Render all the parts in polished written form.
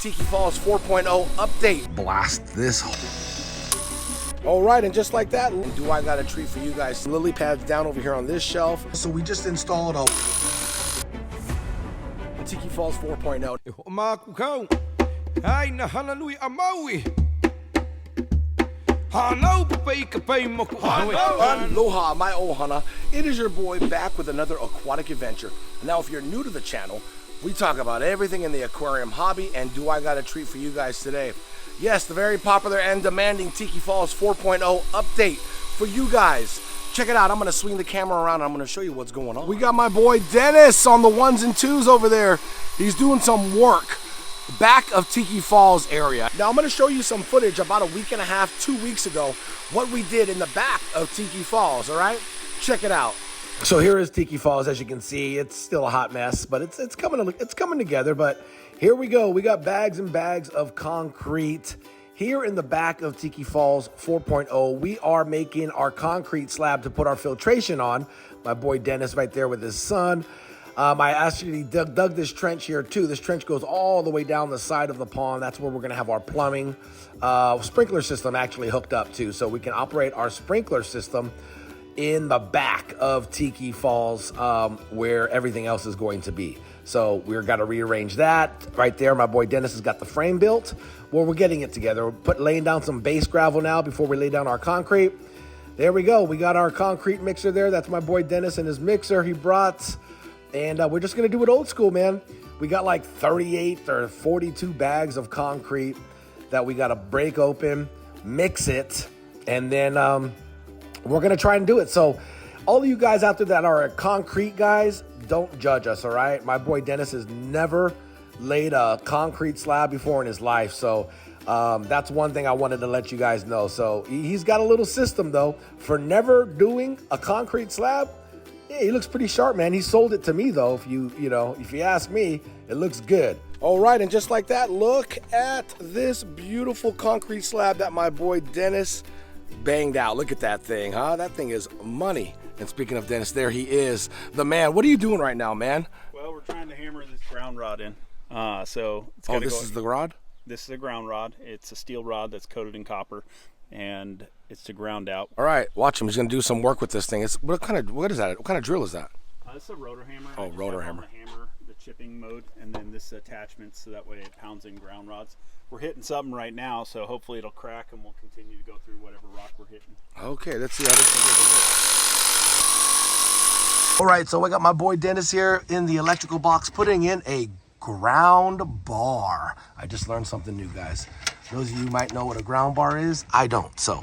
Tiki Falls 4.0 update. Blast this. All right, and just like that, do I got a treat for you guys. Lily pads down over here on this shelf. So we just installed a Tiki Falls 4.0. Hoʻomalu Hana Hui A Maui. Aloha, my ohana. It is your boy back with another aquatic adventure. Now, if you're new to the channel, we talk about everything in the aquarium hobby, and do I got a treat for you guys today? Yes, the very popular and demanding Tiki Falls 4.0 update for you guys. Check it out. I'm going to swing the camera around and I'm going to show you what's going on. We got my boy Dennis on the ones and twos over there. He's doing some work back of Tiki Falls area. Now I'm going to show you some footage about a week and a half, 2 weeks ago, what we did in the back of Tiki Falls, all right? Check it out. So here is Tiki Falls. As you can see, it's still a hot mess, but it's coming together. But here we go. We got bags and bags of concrete here in the back of Tiki Falls 4.0. We are making our concrete slab to put our filtration on. My boy Dennis right there with his son. I actually dug this trench here too. This trench goes all the way down the side of the pond. That's where we're gonna have our plumbing sprinkler system actually hooked up to, so we can operate our sprinkler system in the back of Tiki Falls where everything else is going to be. So we're got to rearrange that right there. My boy Dennis has got the frame built. Well, we're getting it together. We're laying down some base gravel now before we lay down our concrete. There we go. We got our concrete mixer there. That's my boy Dennis and his mixer he brought. And we're just going to do it old school, man. We got like 38 or 42 bags of concrete that we got to break open, mix it, and then we're going to try and do it. So all of you guys out there that are concrete guys, don't judge us, all right? My boy Dennis has never laid a concrete slab before in his life. So that's one thing I wanted to let you guys know. So he's got a little system, though, for never doing a concrete slab. Yeah, he looks pretty sharp, man. He sold it to me, though. If you ask me, it looks good. All right, and just like that, look at this beautiful concrete slab that my boy Dennis banged out. Look at that thing, huh? That thing is money. And speaking of Dennis, there he is, the man. What are you doing right now, man? Well, we're trying to hammer this ground rod in. So it's this is the rod? This is a ground rod. It's a steel rod that's coated in copper, and it's to ground out. All right, watch him. He's gonna do some work with this thing. What is that? What kind of drill is that? It's a rotor hammer. Oh, rotor hammer. The chipping mode, and then this attachment, so that way it pounds in ground rods. We're hitting something right now, so hopefully it'll crack, and we'll continue to go through whatever rock we're hitting. Okay, let's see how this thing goes. All right, so I got my boy Dennis here in the electrical box putting in a ground bar. I just learned something new, guys. Those of you might know what a ground bar is. I don't, so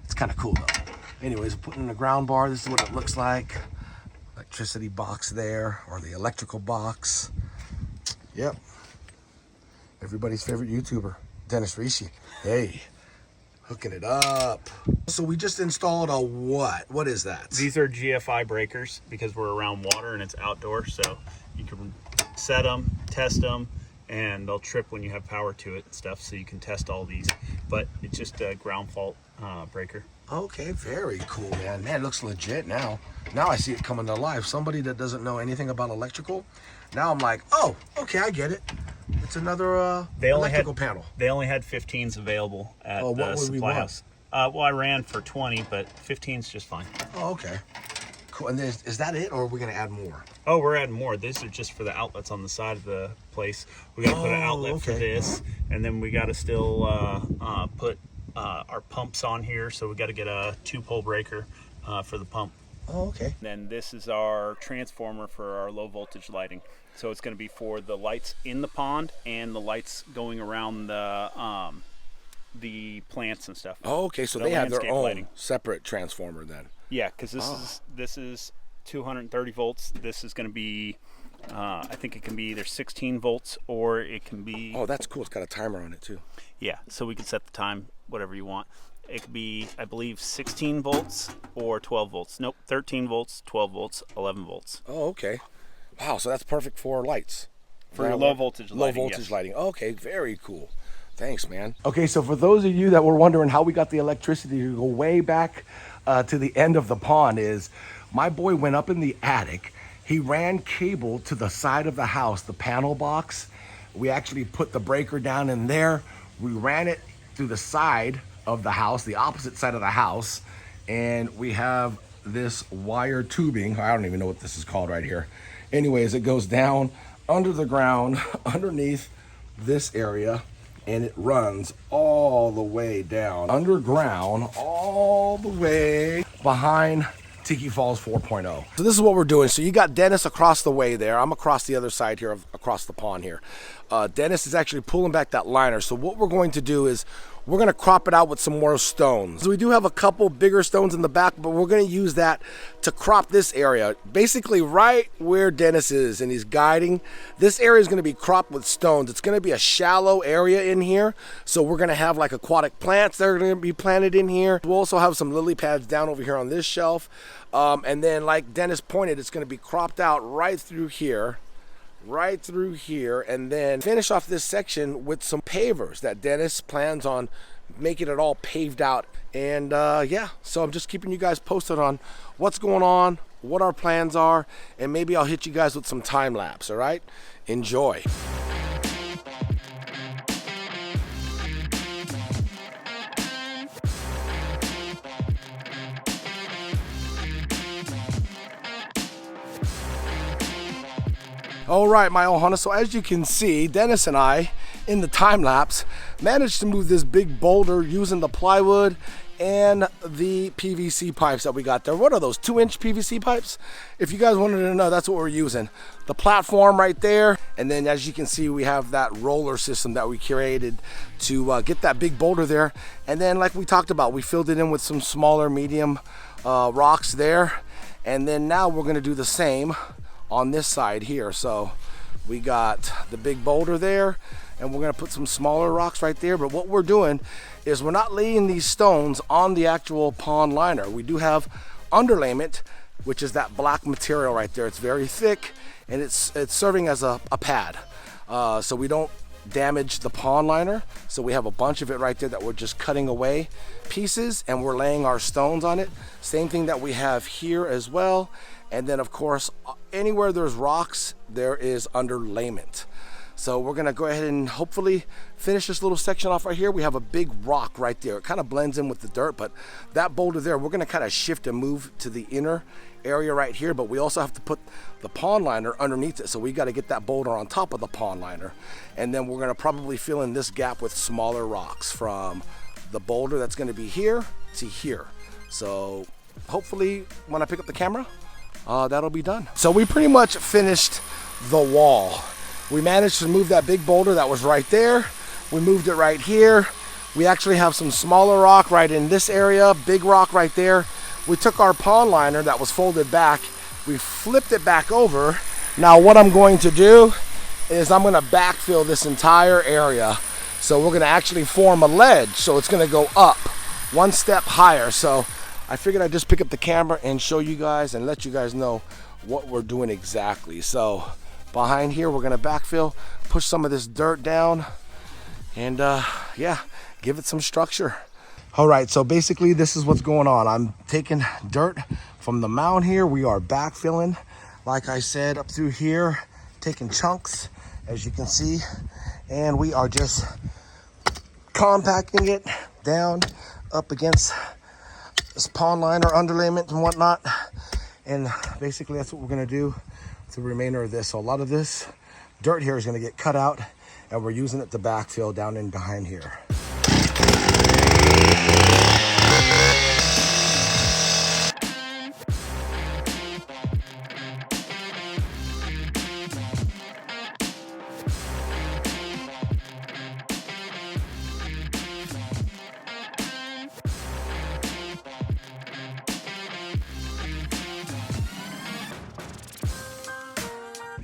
it's kind of cool though. Anyways, putting in a ground bar. This is what it looks like. Electricity box there, or the electrical box. Yep. Everybody's favorite YouTuber, Dennis Riesche. Hey, hooking it up. So we just installed a what? What is that? These are GFI breakers because we're around water and it's outdoor, so you can set them, test them, and they'll trip when you have power to it and stuff, so you can test all these. But it's just a ground fault breaker. Okay, very cool, man. Man, it looks legit now. Now I see it coming to life. Somebody that doesn't know anything about electrical, now I'm like, oh, okay, I get it. It's another electrical panel. They only had 15s available at the supply house. Well, I ran for 20, but 15's just fine. Oh, okay. Cool. And is that it, or are we going to add more? Oh, we're adding more. These are just for the outlets on the side of the place. We got to put an outlet for this, and then we got to still put our pumps on here. So we got to get a 2-pole breaker for the pump. Oh, okay. Then this is our transformer for our low voltage lighting. So it's going to be for the lights in the pond and the lights going around the plants and stuff. Oh, okay. So they have their own lighting. Separate transformer then. Yeah, because this is 230 volts. This is going to be, I think it can be either 16 volts or it can be. Oh, that's cool. It's got a timer on it too. Yeah, so we can set the time whatever you want. It could be, I believe, 16 volts or 12 volts. Nope, 13 volts, 12 volts, 11 volts. Oh, okay. Wow, so that's perfect for lights. For your low voltage lighting. Low voltage lighting. Okay, very cool. Thanks, man. Okay, so for those of you that were wondering how we got the electricity to go way back to the end of the pond, is my boy went up in the attic. He ran cable to the side of the house, the panel box, We actually put the breaker down in there. We ran it through the side of the house, the opposite side of the house, and we have this wire tubing. I don't even know what this is called right here. Anyways, it goes down under the ground, underneath this area, and it runs all the way down underground, all the way behind Tiki Falls 4.0. So this is what we're doing. So you got Dennis across the way there. I'm across the other side here, across the pond here. Dennis is actually pulling back that liner. So what we're going to do is we're going to crop it out with some more stones. So we do have a couple bigger stones in the back, but we're going to use that to crop this area. Basically right where Dennis is and he's guiding, this area is going to be cropped with stones. It's going to be a shallow area in here. So we're going to have like aquatic plants that are going to be planted in here. We'll also have some lily pads down over here on this shelf. And then like Dennis pointed, it's going to be cropped out right through here, and then finish off this section with some pavers that Dennis plans on making it all paved out. And yeah, so I'm just keeping you guys posted on what's going on, what our plans are, and maybe I'll hit you guys with some time lapse. All right, enjoy. All right, my Ohana, so as you can see, Dennis and I, in the time lapse, managed to move this big boulder using the plywood and the PVC pipes that we got there. What are those, 2-inch PVC pipes? If you guys wanted to know, that's what we're using. The platform right there, and then as you can see, we have that roller system that we created to get that big boulder there. And then like we talked about, we filled it in with some smaller medium rocks there. And then now we're gonna do the same on this side here. So we got the big boulder there, and we're gonna put some smaller rocks right there. But what we're doing is we're not laying these stones on the actual pond liner. We do have underlayment, which is that black material right there. It's very thick, and it's serving as a pad. So we don't damage the pond liner. So we have a bunch of it right there that we're just cutting away pieces, and we're laying our stones on it. Same thing that we have here as well. And then of course, anywhere there's rocks, there is underlayment. So we're gonna go ahead and hopefully finish this little section off right here. We have a big rock right there. It kind of blends in with the dirt, but that boulder there, we're gonna kind of shift and move to the inner area right here, but we also have to put the pond liner underneath it. So we gotta get that boulder on top of the pond liner. And then we're gonna probably fill in this gap with smaller rocks from the boulder that's gonna be here to here. So hopefully when I pick up the camera, that'll be done. So we pretty much finished the wall. We managed to move that big boulder that was right there. We moved it right here. We actually have some smaller rock right in this area, big rock right there. We took our pond liner that was folded back, we flipped it back over. Now what I'm going to do is I'm gonna backfill this entire area. So we're gonna actually form a ledge. So it's gonna go up one step higher. So I figured I'd just pick up the camera and show you guys and let you guys know what we're doing exactly. So behind here, we're gonna backfill, push some of this dirt down, and yeah, give it some structure. All right, so basically this is what's going on. I'm taking dirt from the mound here. We are backfilling, like I said, up through here, taking chunks, as you can see, and we are just compacting it down up against this pond liner, underlayment and whatnot. And basically that's what we're gonna do with the remainder of this. So a lot of this dirt here is gonna get cut out, and we're using it to backfill down in behind here.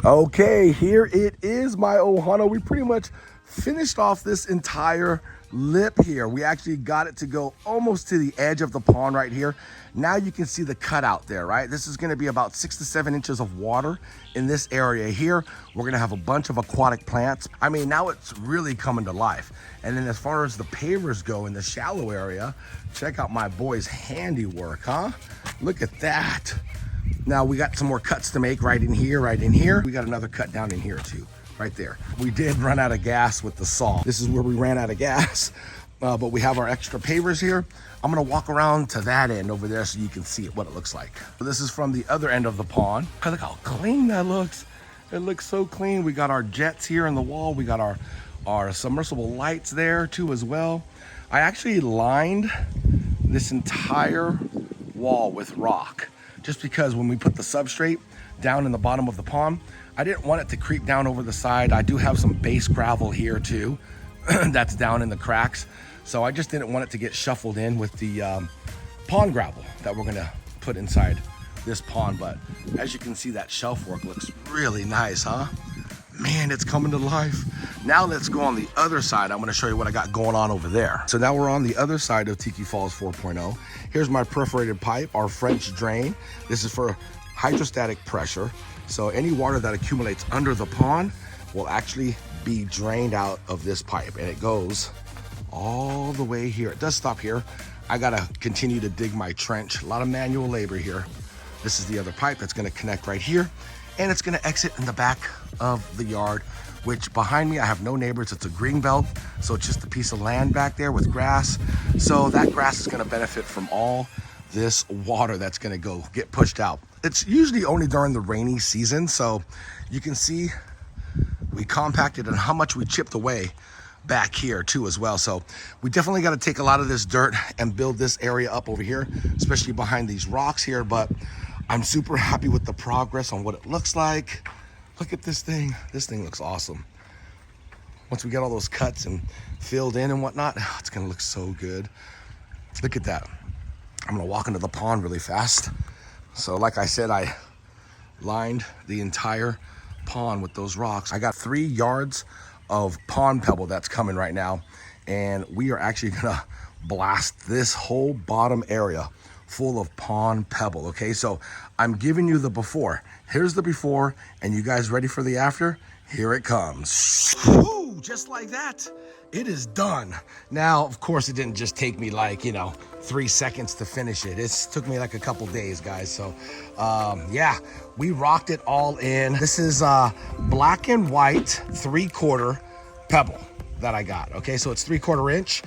Okay, here it is, my Ohana. We pretty much finished off this entire lip here. We actually got it to go almost to the edge of the pond right here. Now you can see the cutout there, right? This is gonna be about 6 to 7 inches of water in this area here. We're gonna have a bunch of aquatic plants. I mean, now it's really coming to life. And then as far as the pavers go in the shallow area, check out my boy's handiwork, huh? Look at that. Now we got some more cuts to make right in here, right in here. We got another cut down in here too. right there. We did run out of gas with the saw. This is where we ran out of gas, but we have our extra pavers here. I'm gonna walk around to that end over there so you can see what it looks like. This is from the other end of the pond. Look how clean that looks. It looks so clean. We got our jets here in the wall. We got our submersible lights there too as well. I actually lined this entire wall with rock just because when we put the substrate down in the bottom of the pond, I didn't want it to creep down over the side. I do have some base gravel here too that's down in the cracks. So I just didn't want it to get shuffled in with the pond gravel that we're gonna put inside this pond. But as you can see, that shelf work looks really nice, huh? Man, it's coming to life. Now let's go on the other side. I'm gonna show you what I got going on over there. So now we're on the other side of Tiki Falls 4.0. Here's my perforated pipe, our French drain. This is for hydrostatic pressure. So any water that accumulates under the pond will actually be drained out of this pipe, and it goes all the way here. It does stop here. I gotta continue to dig my trench. A lot of manual labor here. This is the other pipe that's gonna connect right here, and it's gonna exit in the back of the yard, which behind me, I have no neighbors. It's a green belt, so it's just a piece of land back there with grass. So that grass is gonna benefit from all this water that's gonna get pushed out. It's usually only during the rainy season, so you can see we compacted and how much we chipped away back here too as well. So we definitely got to take a lot of this dirt and build this area up over here, especially behind these rocks here. But I'm super happy with the progress on what it looks like. Look at this thing. This thing looks awesome. Once we get all those cuts and filled in and whatnot, it's gonna look so good. Look at that. I'm gonna walk into the pond really fast. So like I said, I lined the entire pond with those rocks. I got 3 yards of pond pebble that's coming right now, and we are actually gonna blast this whole bottom area full of pond pebble. Okay, so I'm giving you the before. Here's the before, and you guys ready for the after? Here it comes. Ooh, just like that, it is done. Now, of course, it didn't just take me like, 3 seconds to finish it. It took me like a couple days, guys. So yeah, we rocked it all in. This is black and white 3/4 pebble that I got. Okay, so it's 3/4 inch.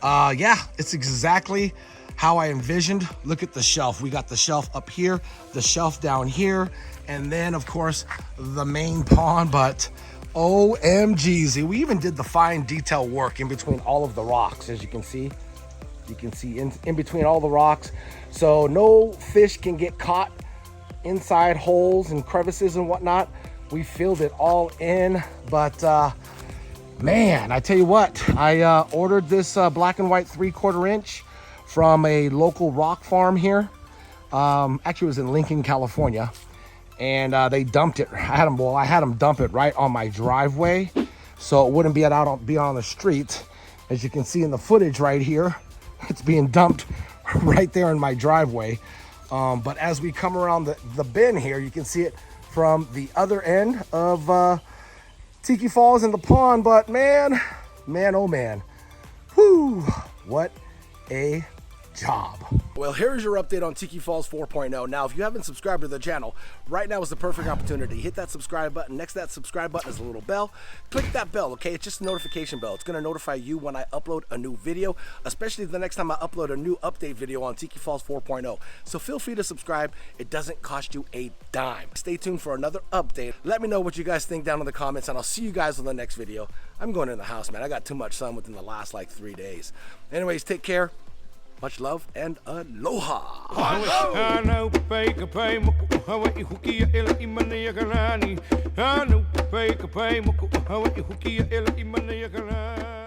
Yeah, it's exactly how I envisioned. Look at the shelf. We got the shelf up here, the shelf down here, and then of course the main pond. But OMGs, we even did the fine detail work in between all of the rocks. As you can see in between all the rocks, so no fish can get caught inside holes and crevices and whatnot. We filled it all in. But man, I tell you what, I ordered this black and white 3/4 inch from a local rock farm here. Actually, it was in Lincoln, California, and they dumped it. I had them dump it right on my driveway, so it wouldn't be on the street. As you can see in the footage right here, it's being dumped right there in my driveway. But as we come around the bend here, you can see it from the other end of Tiki Falls in the pond. But man, oh man, whoo, what a job. Well, here's your update on Tiki Falls 4.0. Now, if you haven't subscribed to the channel, right now is the perfect opportunity. Hit that subscribe button. Next to that subscribe button is a little bell. Click that bell, okay? It's just a notification bell. It's going to notify you when I upload a new video, especially the next time I upload a new update video on Tiki Falls 4.0. So feel free to subscribe. It doesn't cost you a dime. Stay tuned for another update. Let me know what you guys think down in the comments, and I'll see you guys on the next video. I'm going in the house, man. I got too much sun within the last like 3 days. Anyways, take care. Much love and aloha. Hana Hui A Maui.